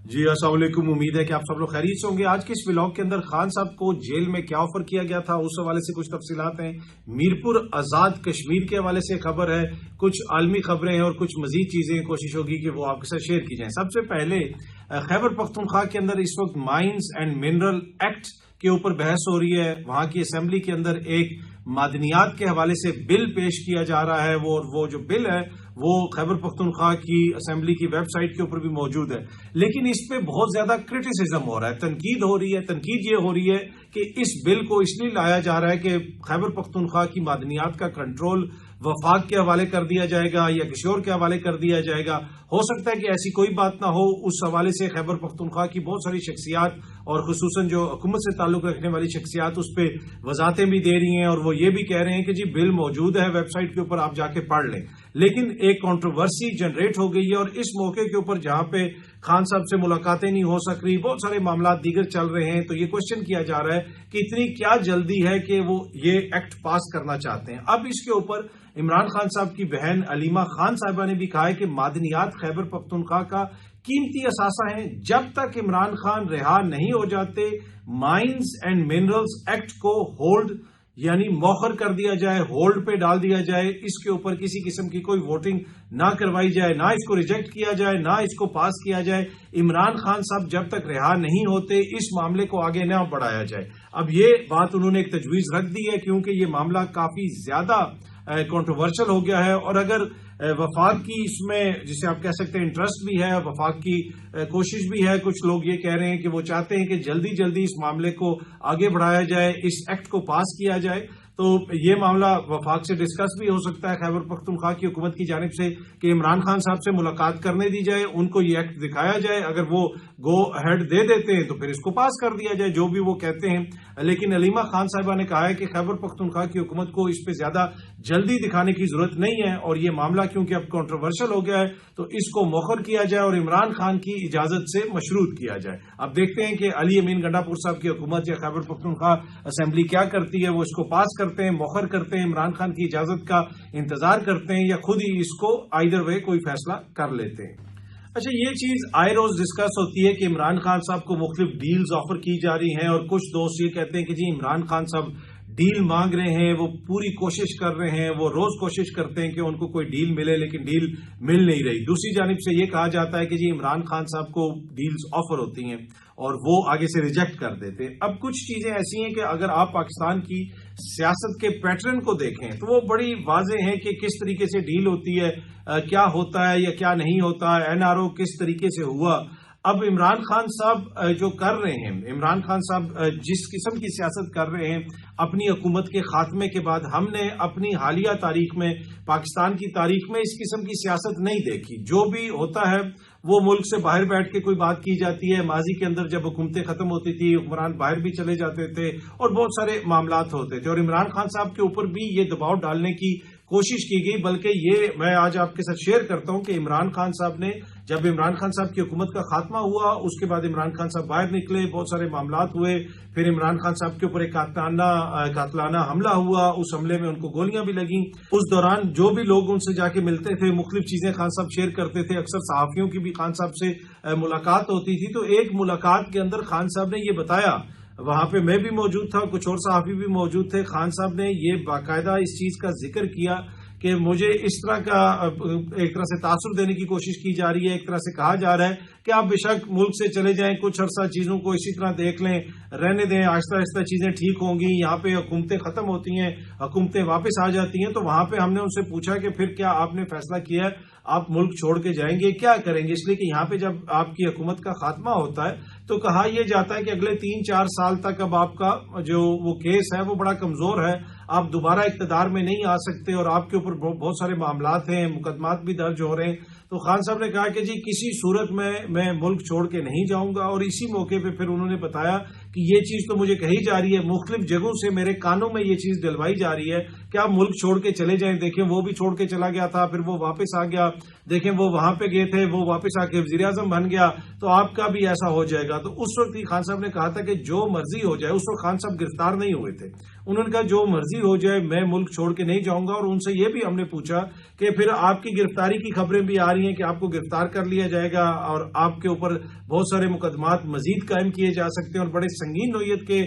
جی السلام علیکم، امید ہے کہ آپ سب لوگ خیریت سے ہوں گے۔ آج کے اس ولاگ کے اندر خان صاحب کو جیل میں کیا آفر کیا گیا تھا اس حوالے سے کچھ تفصیلات ہیں۔ میرپور آزاد کشمیر کے حوالے سے خبر ہے، کچھ عالمی خبریں ہیں اور کچھ مزید چیزیں کوشش ہوگی کہ وہ آپ کے ساتھ شیئر کی جائیں۔ سب سے پہلے خیبر پختونخوا کے اندر اس وقت مائنز اینڈ منرل ایکٹ کے اوپر بحث ہو رہی ہے۔ وہاں کی اسمبلی کے اندر ایک معدنیات کے حوالے سے بل پیش کیا جا رہا ہے، وہ جو بل ہے وہ خیبر پختونخوا کی اسمبلی کی ویب سائٹ کے اوپر بھی موجود ہے، لیکن اس پہ بہت زیادہ کرٹیسزم ہو رہا ہے، تنقید ہو رہی ہے۔ تنقید یہ ہو رہی ہے کہ اس بل کو اس لیے لایا جا رہا ہے کہ خیبر پختونخوا کی معدنیات کا کنٹرول وفاق کے حوالے کر دیا جائے گا یا کسی اور کے حوالے کر دیا جائے گا۔ ہو سکتا ہے کہ ایسی کوئی بات نہ ہو۔ اس حوالے سے خیبر پختونخوا کی بہت ساری شخصیات اور خصوصاً جو حکومت سے تعلق رکھنے والی شخصیات اس پہ وضاحتیں بھی دے رہی ہیں اور وہ یہ بھی کہہ رہے ہیں کہ جی بل موجود ہے ویب سائٹ کے اوپر، آپ جا کے پڑھ لیں۔ لیکن ایک کنٹروورسی جنریٹ ہو گئی ہے اور اس موقع کے اوپر جہاں پہ خان صاحب سے ملاقاتیں نہیں ہو سک رہی، بہت سارے معاملات دیگر چل رہے ہیں، تو یہ کوشچن کیا جا رہا ہے کہ اتنی کیا جلدی ہے کہ وہ یہ ایکٹ پاس کرنا چاہتے ہیں۔ اب اس کے اوپر عمران خان صاحب کی بہن علیمہ خان صاحبہ نے بھی کہا ہے کہ معدنیات خیبر پختونخوا کا قیمتی اثاثہ ہیں، جب تک عمران خان رہا نہیں ہو جاتے مائنز اینڈ منرلز ایکٹ کو ہولڈ یعنی موخر کر دیا جائے، ہولڈ پہ ڈال دیا جائے، اس کے اوپر کسی قسم کی کوئی ووٹنگ نہ کروائی جائے، نہ اس کو ریجیکٹ کیا جائے، نہ اس کو پاس کیا جائے۔ عمران خان صاحب جب تک رہا نہیں ہوتے اس معاملے کو آگے نہ بڑھایا جائے۔ اب یہ بات انہوں نے ایک تجویز رکھ دی ہے کیونکہ یہ معاملہ کافی زیادہ کنٹروورشل ہو گیا ہے، اور اگر وفاق کی اس میں جسے آپ کہہ سکتے ہیں انٹرسٹ بھی ہے، وفاق کی کوشش بھی ہے، کچھ لوگ یہ کہہ رہے ہیں کہ وہ چاہتے ہیں کہ جلدی جلدی اس معاملے کو آگے بڑھایا جائے، اس ایکٹ کو پاس کیا جائے، تو یہ معاملہ وفاق سے ڈسکس بھی ہو سکتا ہے خیبر پختونخوا کی حکومت کی جانب سے کہ عمران خان صاحب سے ملاقات کرنے دی جائے، ان کو یہ ایکٹ دکھایا جائے، اگر وہ گو ہیڈ دے دیتے ہیں تو پھر اس کو پاس کر دیا جائے جو بھی وہ کہتے ہیں۔ لیکن علیمہ خان صاحبہ نے کہا ہے کہ خیبر پختونخوا کی حکومت کو اس پہ زیادہ جلدی دکھانے کی ضرورت نہیں ہے، اور یہ معاملہ کیونکہ اب کنٹروورشل ہو گیا ہے تو اس کو موخر کیا جائے اور عمران خان کی اجازت سے مشروط کیا جائے۔ اب دیکھتے ہیں کہ علی امین گنڈا پور صاحب کی حکومت یا خیبر پختونخوا اسمبلی کیا کرتی ہے، وہ اس کو پاس کرتے ہیں، موخر کرتے ہیں، عمران خان کی اجازت کا انتظار کرتے ہیں، یا خود ہی اس کو آئیدر وے کوئی فیصلہ کر لیتے ہیں۔ اچھا، یہ چیز آئے روز ڈسکس ہوتی ہے کہ عمران خان صاحب کو مختلف ڈیلز آفر کی جا رہی ہیں، اور کچھ دوست یہ کہتے ہیں کہ جی عمران خان صاحب ڈیل مانگ رہے ہیں، وہ پوری کوشش کر رہے ہیں، وہ روز کوشش کرتے ہیں کہ ان کو کوئی ڈیل ملے لیکن ڈیل مل نہیں رہی۔ دوسری جانب سے یہ کہا جاتا ہے کہ جی عمران خان صاحب کو ڈیلز آفر ہوتی ہیں اور وہ آگے سے ریجیکٹ کر دیتے ہیں۔ اب کچھ چیزیں ایسی ہیں کہ اگر آپ پاکستان کی سیاست کے پیٹرن کو دیکھیں تو وہ بڑی واضح ہیں کہ کس طریقے سے ڈیل ہوتی ہے، کیا ہوتا ہے یا کیا نہیں ہوتا ہے، NRO کس طریقے سے ہوا۔ اب عمران خان صاحب جو کر رہے ہیں، عمران خان صاحب جس قسم کی سیاست کر رہے ہیں اپنی حکومت کے خاتمے کے بعد، ہم نے اپنی حالیہ تاریخ میں، پاکستان کی تاریخ میں اس قسم کی سیاست نہیں دیکھی۔ جو بھی ہوتا ہے وہ ملک سے باہر بیٹھ کے کوئی بات کی جاتی ہے۔ ماضی کے اندر جب حکومتیں ختم ہوتی تھی حکمران باہر بھی چلے جاتے تھے اور بہت سارے معاملات ہوتے تھے، اور عمران خان صاحب کے اوپر بھی یہ دباؤ ڈالنے کی کوشش کی گئی۔ بلکہ یہ میں آج آپ کے ساتھ شیئر کرتا ہوں کہ عمران خان صاحب نے جب عمران خان صاحب کی حکومت کا خاتمہ ہوا اس کے بعد عمران خان صاحب باہر نکلے، بہت سارے معاملات ہوئے، پھر عمران خان صاحب کے اوپر ایک قاتلانہ حملہ ہوا، اس حملے میں ان کو گولیاں بھی لگیں۔ اس دوران جو بھی لوگ ان سے جا کے ملتے تھے مختلف چیزیں خان صاحب شیئر کرتے تھے، اکثر صحافیوں کی بھی خان صاحب سے ملاقات ہوتی تھی، تو ایک ملاقات کے اندر خان صاحب نے یہ بتایا، وہاں پہ میں بھی موجود تھا، کچھ اور صحافی بھی موجود تھے، خان صاحب نے یہ باقاعدہ اس چیز کا ذکر کیا کہ مجھے اس طرح کا ایک طرح سے تاثر دینے کی کوشش کی جا رہی ہے، ایک طرح سے کہا جا رہا ہے کہ آپ بے شک ملک سے چلے جائیں، کچھ عرصہ چیزوں کو اسی طرح دیکھ لیں، رہنے دیں، آہستہ آہستہ چیزیں ٹھیک ہوں گی، یہاں پہ حکومتیں ختم ہوتی ہیں، حکومتیں واپس آ جاتی ہیں۔ تو وہاں پہ ہم نے ان سے پوچھا کہ پھر کیا آپ نے فیصلہ کیا ہے، آپ ملک چھوڑ کے جائیں گے، کیا کریں گے؟ اس لیے کہ یہاں پہ جب آپ کی حکومت کا خاتمہ ہوتا ہے تو کہا یہ جاتا ہے کہ اگلے 3-4 سال تک اب آپ کا جو وہ کیس ہے وہ بڑا کمزور ہے، آپ دوبارہ اقتدار میں نہیں آ سکتے، اور آپ کے اوپر بہت سارے معاملات ہیں، مقدمات بھی درج ہو رہے ہیں۔ تو خان صاحب نے کہا کہ جی کسی صورت میں ملک چھوڑ کے نہیں جاؤں گا، اور اسی موقع پہ پھر انہوں نے بتایا کہ یہ چیز تو مجھے کہی جا رہی ہے، مختلف جگہوں سے میرے کانوں میں یہ چیز ڈلوائی جا رہی ہے کہ آپ ملک چھوڑ کے چلے جائیں۔ دیکھیں وہ بھی چھوڑ کے چلا گیا تھا، پھر وہ واپس آ گیا، دیکھیں وہ وہاں پہ گئے تھے، وہ واپس آ کے وزیر اعظم بن گیا، تو آپ کا بھی ایسا ہو جائے گا۔ تو اس وقت ہی خان صاحب نے کہا تھا کہ جو مرضی ہو جائے، اس وقت خان صاحب گرفتار نہیں ہوئے تھے، انہوں نے کہا جو مرضی مرضی ہو جائے میں ملک چھوڑ کے نہیں جاؤں گا. اور ان سے یہ بھی ہم نے پوچھا کہ پھر آپ کی گرفتاری کی خبریں بھی آ رہی ہیں کہ آپ کو گرفتار کر لیا جائے گا اور آپ کے اوپر بہت سارے مقدمات مزید قائم کیے جا سکتے ہیں اور بڑے سنگین نوعیت کے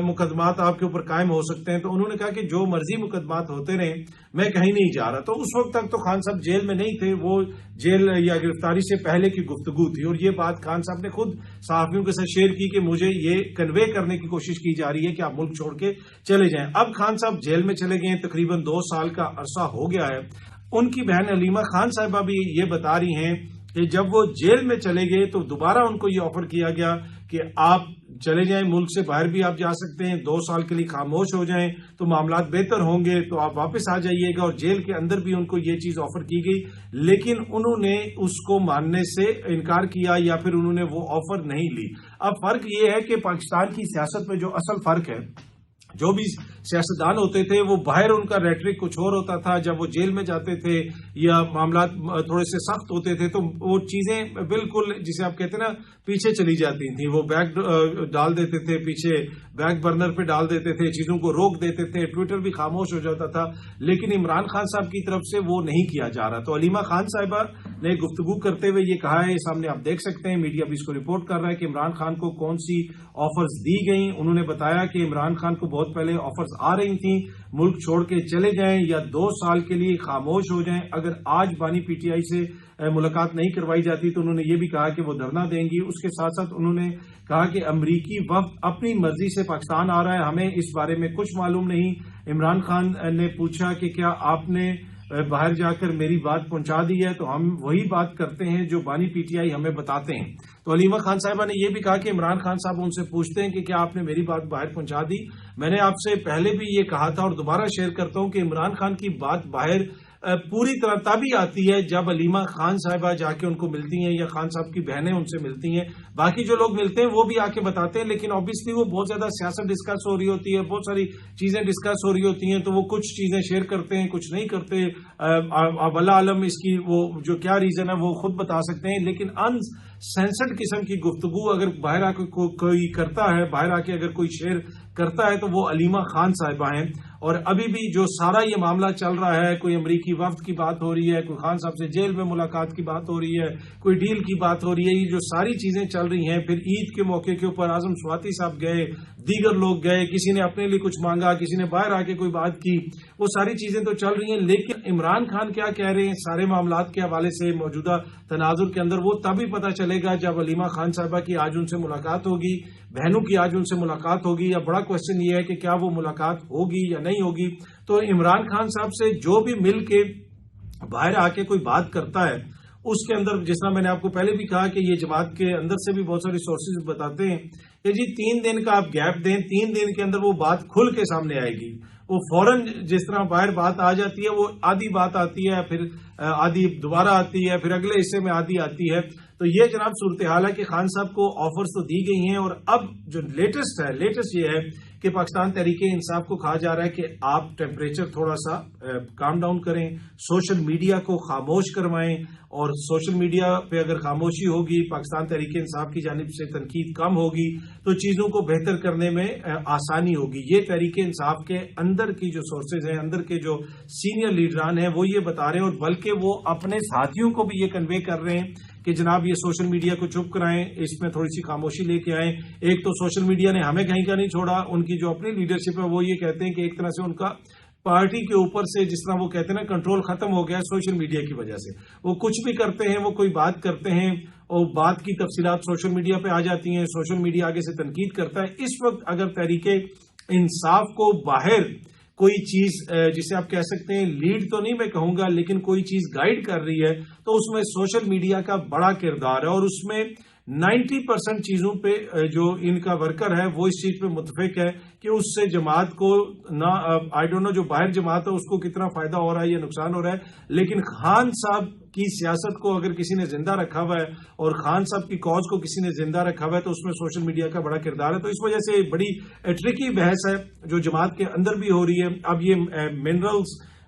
مقدمات آپ کے اوپر قائم ہو سکتے ہیں. تو انہوں نے کہا کہ جو مرضی مقدمات ہوتے رہیں میں کہیں نہیں جا رہا. تو اس وقت تک تو خان صاحب جیل میں نہیں تھے, وہ جیل یا گرفتاری سے پہلے کی گفتگو تھی, اور یہ بات خان صاحب نے خود صحافیوں کے ساتھ شیئر کی کہ مجھے یہ کنوے کرنے کی کوشش کی جا رہی ہے کہ آپ ملک چھوڑ کے چلے جائیں. اب خان صاحب جیل میں چلے گئے, تقریباً 2 سال کا عرصہ ہو گیا ہے. ان کی بہن علیمہ خان صاحبہ بھی یہ بتا رہی ہیں کہ جب وہ جیل میں چلے گئے تو دوبارہ ان کو یہ آفر کیا گیا کہ آپ چلے جائیں, ملک سے باہر بھی آپ جا سکتے ہیں, 2 سال کے لیے خاموش ہو جائیں تو معاملات بہتر ہوں گے تو آپ واپس آ جائیے گا. اور جیل کے اندر بھی ان کو یہ چیز آفر کی گئی, لیکن انہوں نے اس کو ماننے سے انکار کیا یا پھر انہوں نے وہ آفر نہیں لی. اب فرق یہ ہے کہ پاکستان کی سیاست میں جو اصل فرق ہے, جو بھی سیاستدان ہوتے تھے وہ باہر ان کا ریٹرک کچھ اور ہوتا تھا, جب وہ جیل میں جاتے تھے یا معاملات تھوڑے سے سخت ہوتے تھے تو وہ چیزیں بالکل جسے آپ کہتے ہیں نا پیچھے چلی جاتی تھیں, وہ بیک ڈال دیتے تھے, پیچھے بیک برنر پہ ڈال دیتے تھے, چیزوں کو روک دیتے تھے, ٹویٹر بھی خاموش ہو جاتا تھا. لیکن عمران خان صاحب کی طرف سے وہ نہیں کیا جا رہا. تو علیمہ خان صاحبہ نے گفتگو کرتے ہوئے یہ کہا ہے, سامنے آپ دیکھ سکتے ہیں, میڈیا بھی اس کو رپورٹ کر رہا ہے کہ عمران خان کو کون سی آفرز دی گئیں. انہوں نے بتایا کہ عمران خان کو بہت پہلے آفرز آ رہی تھیں ملک چھوڑ کے چلے جائیں یا 2 سال کے لیے خاموش ہو جائیں. اگر آج بانی پی ٹی آئی سے ملاقات نہیں کروائی جاتی تو انہوں نے یہ بھی کہا کہ وہ دھرنا دیں گی. اس کے ساتھ ساتھ انہوں نے کہا کہ امریکی وفد اپنی مرضی سے پاکستان آ رہا ہے, ہمیں اس بارے میں کچھ معلوم نہیں. عمران خان نے پوچھا کہ کیا آپ نے باہر جا کر میری بات پہنچا دی ہے, تو ہم وہی بات کرتے ہیں جو بانی پی ٹی آئی ہمیں بتاتے ہیں. تو علیمہ خان صاحبہ نے یہ بھی کہا کہ عمران خان صاحب ان سے پوچھتے ہیں کہ کیا آپ نے میری بات باہر پہنچا دی. میں نے آپ سے پہلے بھی یہ کہا تھا اور دوبارہ شیئر کرتا ہوں کہ عمران خان کی بات باہر پوری طرح تبھی آتی ہے جب علیمہ خان صاحبہ جا کے ان کو ملتی ہیں یا خان صاحب کی بہنیں ان سے ملتی ہیں. باقی جو لوگ ملتے ہیں وہ بھی آ کے بتاتے ہیں, لیکن آبویسلی وہ بہت زیادہ سیاست ڈسکس ہو رہی ہوتی ہے, بہت ساری چیزیں ڈسکس ہو رہی ہوتی ہیں, تو وہ کچھ چیزیں شیئر کرتے ہیں, کچھ نہیں کرتے. واللہ عالم اس کی وہ جو کیا ریزن ہے وہ خود بتا سکتے ہیں. لیکن ان سینسرڈ قسم کی گفتگو اگر باہر آ کے کوئی کرتا ہے, باہر آ کے اگر کوئی شیئر کرتا ہے تو وہ علیمہ خان صاحبہ ہیں. اور ابھی بھی جو سارا یہ معاملہ چل رہا ہے, کوئی امریکی وفد کی بات ہو رہی ہے, کوئی خان صاحب سے جیل میں ملاقات کی بات ہو رہی ہے, کوئی ڈیل کی بات ہو رہی ہے, یہ جو ساری چیزیں چل رہی ہیں. پھر عید کے موقع کے اوپر اعظم سواتی صاحب گئے, دیگر لوگ گئے, کسی نے اپنے لیے کچھ مانگا, کسی نے باہر آ کے کوئی بات کی, وہ ساری چیزیں تو چل رہی ہیں. لیکن عمران خان کیا کہہ رہے ہیں سارے معاملات کے حوالے سے موجودہ تناظر کے اندر, وہ تبھی پتہ چلے گا جب علیمہ خان صاحبہ کی آج ان سے ملاقات ہوگی, بہنوں کی آج ان سے ملاقات ہوگی. یا بڑا کوشچن یہ ہے کہ کیا وہ ملاقات ہوگی یا نہیں ہوگی. تو عمران خان صاحب سے جو بھی مل کے باہر آ کے کوئی بات کرتا ہے اس کے اندر, جس طرح میں نے آپ کو پہلے بھی کہا کہ یہ جماعت کے اندر سے بھی بہت ساری سورسز بتاتے ہیں کہ جی 3 دن کا آپ گیپ دیں, 3 دن کے اندر وہ بات کھل کے سامنے آئے گی. وہ فوراً جس طرح باہر بات آ جاتی ہے, وہ آدھی بات آتی ہے, پھر آدھی دوبارہ آتی ہے, پھر اگلے حصے میں آدھی آتی ہے. تو یہ جناب صورتحال ہے کہ خان صاحب کو آفرز تو دی گئی ہیں, اور اب جو لیٹسٹ یہ ہے کہ پاکستان تحریک انصاف کو کہا جا رہا ہے کہ آپ ٹیمپریچر تھوڑا سا کام ڈاؤن کریں, سوشل میڈیا کو خاموش کروائیں, اور سوشل میڈیا پہ اگر خاموشی ہوگی, پاکستان تحریک انصاف کی جانب سے تنقید کم ہوگی تو چیزوں کو بہتر کرنے میں آسانی ہوگی. یہ تحریک انصاف کے اندر کی جو سورسز ہیں, اندر کے جو سینئر لیڈران ہیں, وہ یہ بتا رہے ہیں, اور بلکہ وہ اپنے ساتھیوں کو بھی یہ کنوے کر رہے ہیں کہ جناب یہ سوشل میڈیا کو چپ کرائیں, اس میں تھوڑی سی خاموشی لے کے آئیں. ایک تو سوشل میڈیا نے ہمیں کہیں کا نہیں چھوڑا, ان کی جو اپنی لیڈرشپ ہے وہ یہ کہتے ہیں کہ ایک طرح سے ان کا پارٹی کے اوپر سے جس طرح وہ کہتے ہیں نا کنٹرول ختم ہو گیا سوشل میڈیا کی وجہ سے. وہ کچھ بھی کرتے ہیں, وہ کوئی بات کرتے ہیں اور بات کی تفصیلات سوشل میڈیا پہ آ جاتی ہیں, سوشل میڈیا آگے سے تنقید کرتا ہے. اس وقت اگر تحریک انصاف کو باہر کوئی چیز جسے آپ کہہ سکتے ہیں لیڈ تو نہیں میں کہوں گا, لیکن کوئی چیز گائیڈ کر رہی ہے, تو اس میں سوشل میڈیا کا بڑا کردار ہے. اور اس میں 90% چیزوں پہ جو ان کا ورکر ہے وہ اس چیز پہ متفق ہے کہ اس سے جماعت کو نہ آئی ڈونٹ نو جو باہر جماعت ہے اس کو کتنا فائدہ ہو رہا ہے یا نقصان ہو رہا ہے, لیکن خان صاحب کی سیاست کو اگر کسی نے زندہ رکھا ہوا ہے اور خان صاحب کی کاز کو کسی نے زندہ رکھا ہوا ہے تو اس میں سوشل میڈیا کا بڑا کردار ہے. تو اس وجہ سے بڑی ٹرکی بحث ہے جو جماعت کے اندر بھی ہو رہی ہے. اب یہ منرلز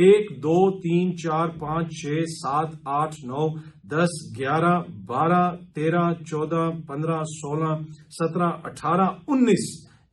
1 2 3 4 5 6 7 8 9 10 11 12 13 14 15 16 17 18 19,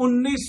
19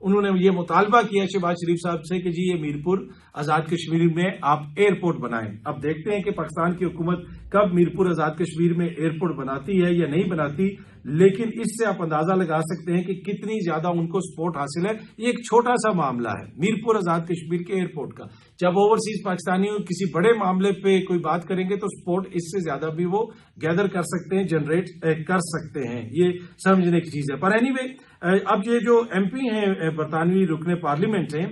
انہوں نے یہ مطالبہ کیا شہباز شریف صاحب سے کہ جی یہ میرپور آزاد کشمیر میں آپ ایئرپورٹ بنائیں. اب دیکھتے ہیں کہ پاکستان کی حکومت کب میرپور آزاد کشمیر میں ایئرپورٹ بناتی ہے یا نہیں بناتی، لیکن اس سے آپ اندازہ لگا سکتے ہیں کہ کتنی زیادہ ان کو سپورٹ حاصل ہے. یہ ایک چھوٹا سا معاملہ ہے میرپور آزاد کشمیر کے ایئرپورٹ کا. جب اوورسیز پاکستانی کسی بڑے معاملے پہ کوئی بات کریں گے تو سپورٹ اس سے زیادہ بھی وہ گیدر کر سکتے ہیں، جنریٹ کر سکتے ہیں. یہ سمجھنے کی چیز ہے. پر اینی وے اب یہ جو ایم پی ہیں برطانوی رکن پارلیمنٹ ہیں،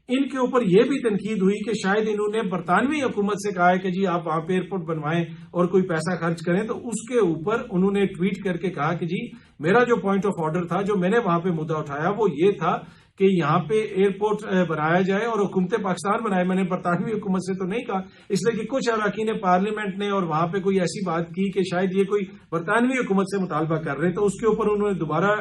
ان کے اوپر یہ بھی تنقید ہوئی کہ شاید انہوں نے برطانوی حکومت سے کہا ہے کہ جی آپ وہاں پہ ایئرپورٹ بنوائیں اور کوئی پیسہ خرچ کریں، تو اس کے اوپر انہوں نے ٹویٹ کر کے کہا کہ جی میرا جو پوائنٹ آف آرڈر تھا، جو میں نے وہاں پہ مدعا اٹھایا وہ یہ تھا کہ یہاں پہ ایئرپورٹ بنایا جائے اور حکومت پاکستان بنائے. میں نے برطانوی حکومت سے تو نہیں کہا، اس لیے کہ کچھ اراکین پارلیمنٹ نے اور وہاں پہ کوئی ایسی بات کی کہ شاید یہ کوئی برطانوی حکومت سے مطالبہ کر رہے ہیں، تو اس کے اوپر انہوں نے دوبارہ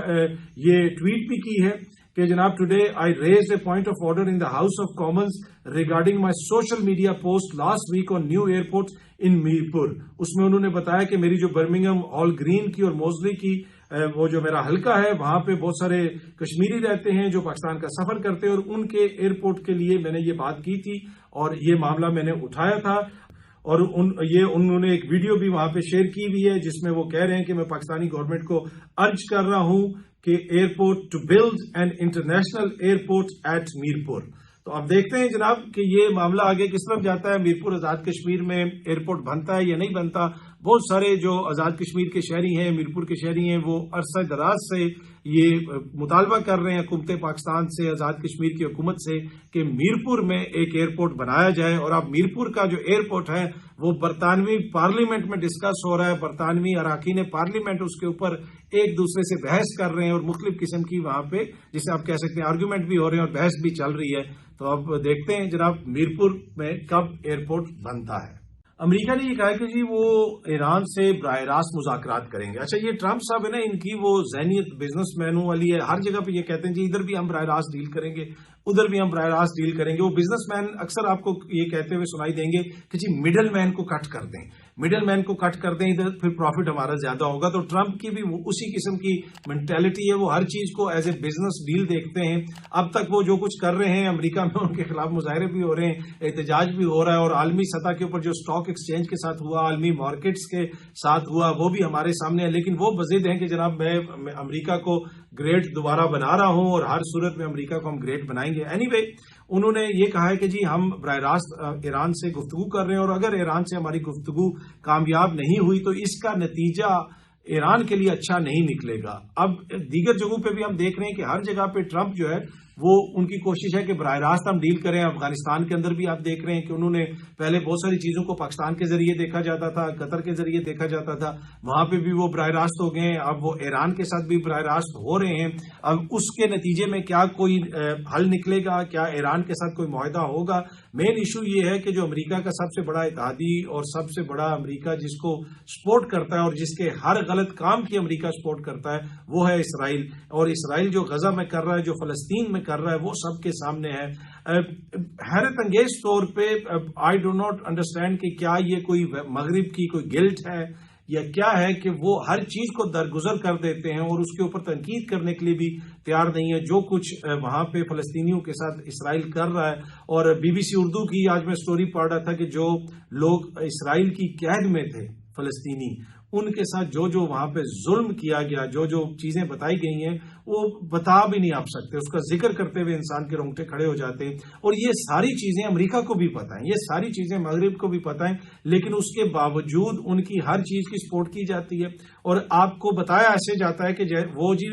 یہ ٹویٹ بھی کی ہے کہ جناب today I raised a point of order in the House of Commons regarding my social media post last week on new airport in Mirpur. اس میں انہوں نے بتایا کہ میری جو برمنگھم ہال گرین کی اور موزلی کی وہ جو میرا حلقہ ہے وہاں پہ بہت سارے کشمیری رہتے ہیں جو پاکستان کا سفر کرتے ہیں، اور ان کے ایئرپورٹ کے لیے میں نے یہ بات کی تھی اور یہ معاملہ میں نے اٹھایا تھا. اور انہوں نے ایک ویڈیو بھی وہاں پہ شیئر کی ہوئی ہے جس میں وہ کہہ رہے ہیں کہ میں پاکستانی گورنمنٹ کو ارج کر رہا ہوں کہ airport to build an international airport at Mirpur. تو اب دیکھتے ہیں جناب کہ یہ معاملہ آگے کس طرف جاتا ہے. میرپور آزاد کشمیر میں ایئرپورٹ بنتا ہے یا نہیں بنتا. بہت سارے جو آزاد کشمیر کے شہری ہیں، میرپور کے شہری ہیں، وہ عرصہ دراز سے یہ مطالبہ کر رہے ہیں حکومت پاکستان سے، آزاد کشمیر کی حکومت سے کہ میرپور میں ایک ایئرپورٹ بنایا جائے. اور اب میرپور کا جو ایئرپورٹ ہے وہ برطانوی پارلیمنٹ میں ڈسکس ہو رہا ہے. برطانوی اراکین پارلیمنٹ اس کے اوپر ایک دوسرے سے بحث کر رہے ہیں اور مختلف قسم کی وہاں پہ جسے آپ کہہ سکتے ہیں آرگومنٹ بھی ہو رہے ہیں اور بحث بھی چل رہی ہے. تو اب دیکھتے ہیں جناب میرپور میں کب ایئرپورٹ بنتا ہے. امریکہ نے یہ کہا کہ جی وہ ایران سے براہ راست مذاکرات کریں گے. اچھا یہ ٹرمپ صاحب ہے نا، ان کی وہ ذہنیت بزنس مینوں والی ہے. ہر جگہ پہ یہ کہتے ہیں جی ادھر بھی ہم براہ راست ڈیل کریں گے، ادھر بھی ہم براہ راست ڈیل کریں گے. وہ بزنس مین اکثر آپ کو یہ کہتے ہوئے سنائی دیں گے کہ جی مڈل مین کو کٹ کر دیں، مڈل مین کو کٹ کر دیں، ادھر پھر پروفٹ ہمارا زیادہ ہوگا. تو ٹرمپ کی بھی اسی قسم کی مینٹیلٹی ہے. وہ ہر چیز کو ایز اے بزنس ڈیل دیکھتے ہیں. اب تک وہ جو کچھ کر رہے ہیں امریکہ میں، ان کے خلاف مظاہرے بھی ہو رہے ہیں، احتجاج بھی ہو رہا ہے، اور عالمی سطح کے اوپر جو اسٹاک ایکسچینج کے ساتھ ہوا، عالمی مارکیٹس کے ساتھ ہوا، وہ بھی ہمارے سامنے ہے. لیکن وہ بضد ہیں کہ جناب میں امریکہ کو گریٹ دوبارہ بنا رہا ہوں اور ہر صورت میں امریکہ کو ہم گریٹ بنائیں گے. اینی وے انہوں نے یہ کہا ہے کہ جی ہم براہ راست ایران سے گفتگو کر رہے ہیں، اور اگر ایران سے ہماری گفتگو کامیاب نہیں ہوئی تو اس کا نتیجہ ایران کے لیے اچھا نہیں نکلے گا. اب دیگر جگہوں پہ بھی ہم دیکھ رہے ہیں کہ ہر جگہ پہ ٹرمپ جو ہے وہ ان کی کوشش ہے کہ براہ راست ہم ڈیل کریں. افغانستان کے اندر بھی آپ دیکھ رہے ہیں کہ انہوں نے پہلے بہت ساری چیزوں کو پاکستان کے ذریعے دیکھا جاتا تھا، قطر کے ذریعے دیکھا جاتا تھا، وہاں پہ بھی وہ براہ راست ہو گئے ہیں. اب وہ ایران کے ساتھ بھی براہ راست ہو رہے ہیں. اب اس کے نتیجے میں کیا کوئی حل نکلے گا، کیا ایران کے ساتھ کوئی معاہدہ ہوگا؟ مین ایشو یہ ہے کہ جو امریکہ کا سب سے بڑا اتحادی اور سب سے بڑا امریکہ جس کو سپورٹ کرتا ہے اور جس کے ہر غلط کام کی امریکہ سپورٹ کرتا ہے وہ ہے اسرائیل. اور اسرائیل جو غزہ میں کر رہا ہے، جو فلسطین میں کر رہا ہے، وہ سب کے سامنے ہے. حیرت انگیز طور پہ آئی ڈو ناٹ انڈرسٹینڈ کہ کیا یہ کوئی مغرب کی کوئی گلٹ ہے یا کیا ہے کہ وہ ہر چیز کو درگزر کر دیتے ہیں اور اس کے اوپر تنقید کرنے کے لیے بھی تیار نہیں ہے جو کچھ وہاں پہ فلسطینیوں کے ساتھ اسرائیل کر رہا ہے. اور بی بی سی اردو کی آج میں سٹوری پڑھ رہا تھا کہ جو لوگ اسرائیل کی قید میں تھے فلسطینی، ان کے ساتھ جو جو وہاں پہ ظلم کیا گیا، جو جو چیزیں بتائی گئی ہیں وہ بتا بھی نہیں آپ سکتے. اس کا ذکر کرتے ہوئے انسان کے رونگٹے کھڑے ہو جاتے ہیں. اور یہ ساری چیزیں امریکہ کو بھی پتہ ہیں، یہ ساری چیزیں مغرب کو بھی پتہ ہیں، لیکن اس کے باوجود ان کی ہر چیز کی سپورٹ کی جاتی ہے. اور آپ کو بتایا ایسے جاتا ہے کہ وہ جی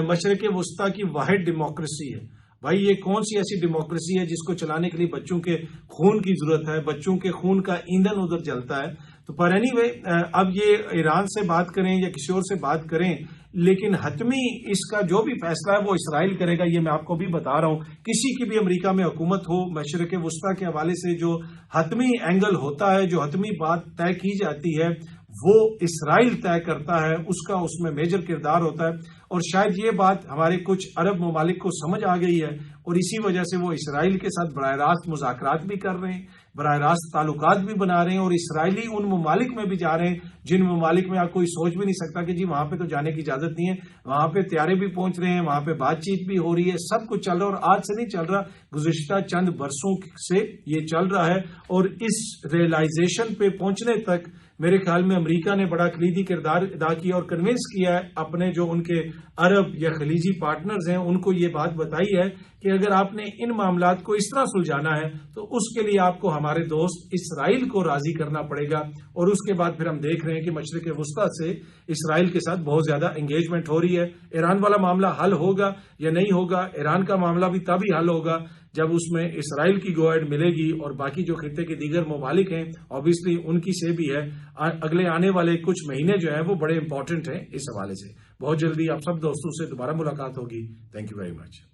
مشرق وسطیٰ کی واحد ڈیموکریسی ہے. بھائی یہ کون سی ایسی ڈیموکریسی ہے جس کو چلانے کے لیے بچوں کے خون کی ضرورت ہے، بچوں کے خون کا ایندھن ادھر جلتا ہے. تو پر اینی وے اب یہ ایران سے بات کریں یا کسی اور سے بات کریں، لیکن حتمی اس کا جو بھی فیصلہ ہے وہ اسرائیل کرے گا. یہ میں آپ کو بھی بتا رہا ہوں، کسی کی بھی امریکہ میں حکومت ہو، مشرق وسطیٰ کے حوالے سے جو حتمی اینگل ہوتا ہے، جو حتمی بات طے کی جاتی ہے، وہ اسرائیل طے کرتا ہے، اس کا اس میں میجر کردار ہوتا ہے، اور شاید یہ بات ہمارے کچھ عرب ممالک کو سمجھ آ گئی ہے، اور اسی وجہ سے وہ اسرائیل کے ساتھ براہ راست مذاکرات بھی کر رہے ہیں، براہ راست تعلقات بھی بنا رہے ہیں، اور اسرائیلی ان ممالک میں بھی جا رہے ہیں جن ممالک میں آپ کوئی سوچ بھی نہیں سکتا کہ جی وہاں پہ تو جانے کی اجازت نہیں ہے، وہاں پہ طیارے بھی پہنچ رہے ہیں، وہاں پہ بات چیت بھی ہو رہی ہے، سب کچھ چل رہا ہے، اور آج سے نہیں چل رہا، گزشتہ چند برسوں سے یہ چل رہا ہے، اور اس ریئلائزیشن پہ پہنچنے تک میرے خیال میں امریکہ نے بڑا کلیدی کردار ادا کیا اور کنونس کیا ہے اپنے جو ان کے عرب یا خلیجی پارٹنرز ہیں ان کو یہ بات بتائی ہے کہ اگر آپ نے ان معاملات کو اس طرح سلجھانا ہے تو اس کے لیے آپ کو ہمارے دوست اسرائیل کو راضی کرنا پڑے گا، اور اس کے بعد پھر ہم دیکھ رہے ہیں کہ مشرق وسطیٰ سے اسرائیل کے ساتھ بہت زیادہ انگیجمنٹ ہو رہی ہے۔ ایران والا معاملہ حل ہوگا یا نہیں ہوگا؟ ایران کا معاملہ بھی تبھی حل ہوگا جب اس میں اسرائیل کی گو ایڈ ملے گی، اور باقی جو خطے کے دیگر ممالک ہیں obviously ان کی سے بھی ہے۔ اگلے آنے والے کچھ مہینے جو ہیں وہ بڑے امپورٹنٹ ہیں اس حوالے سے۔ بہت جلدی آپ سب دوستوں سے دوبارہ ملاقات ہوگی۔ Thank you very much.